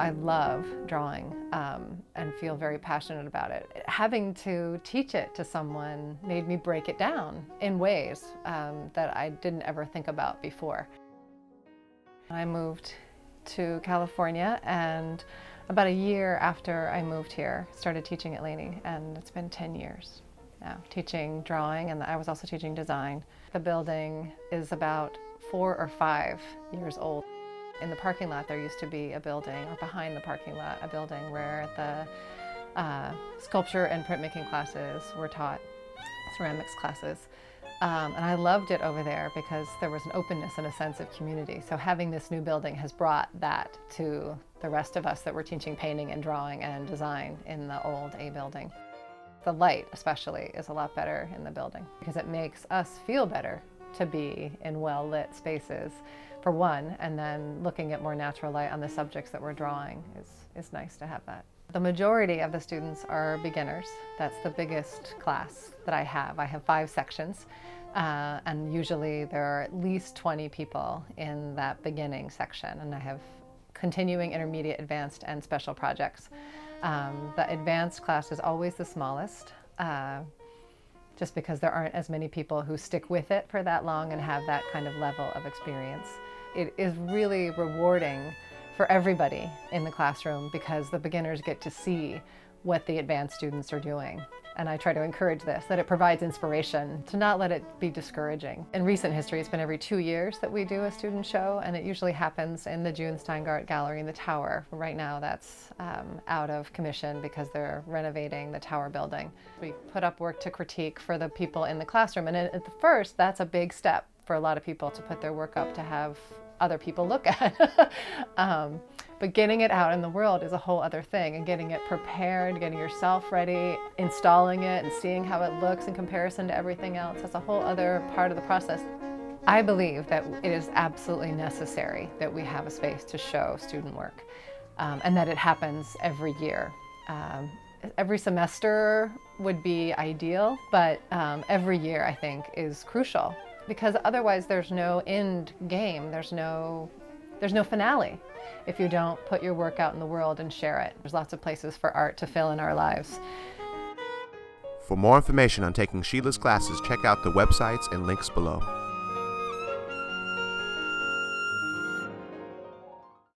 I love drawing and feel very passionate about it. Having to teach it to someone made me break it down in ways that I didn't ever think about before. I moved to California, and about a year after I moved here, started teaching at Laney, and it's been 10 years now, teaching drawing, and I was also teaching design. The building is about 4 or 5 years old. In the parking lot there used to be a building, or behind the parking lot, a building where the sculpture and printmaking classes were taught, ceramics classes. And I loved it over there because there was an openness and a sense of community. So having this new building has brought that to the rest of us that were teaching painting and drawing and design in the old A building. The light especially is a lot better in the building because it makes us feel better to be in well-lit spaces, for one, and then looking at more natural light on the subjects that we're drawing is nice to have that. The majority of the students are beginners. That's the biggest class that I have. I have 5 sections, and usually there are at least 20 people in that beginning section, and I have continuing, intermediate, advanced, and special projects. The advanced class is always the smallest, just because there aren't as many people who stick with it for that long and have that kind of level of experience. It is really rewarding for everybody in the classroom because the beginners get to see what the advanced students are doing. And I try to encourage this, that it provides inspiration, to not let it be discouraging. In recent history, it's been every 2 years that we do a student show, and it usually happens in the June Steingart Gallery in the Tower. Right now that's out of commission because they're renovating the Tower building. We put up work to critique for the people in the classroom, and at the first, that's a big step for a lot of people to put their work up to have other people look at. But getting it out in the world is a whole other thing, and getting it prepared, getting yourself ready, installing it and seeing how it looks in comparison to everything else, that's a whole other part of the process. I believe that it is absolutely necessary that we have a space to show student work, and that it happens every year. Every semester would be ideal, but every year I think is crucial, because otherwise there's no end game, there's no finale if you don't put your work out in the world and share it. There's lots of places for art to fill in our lives. For more information on taking Sheila's classes, check out the websites and links below.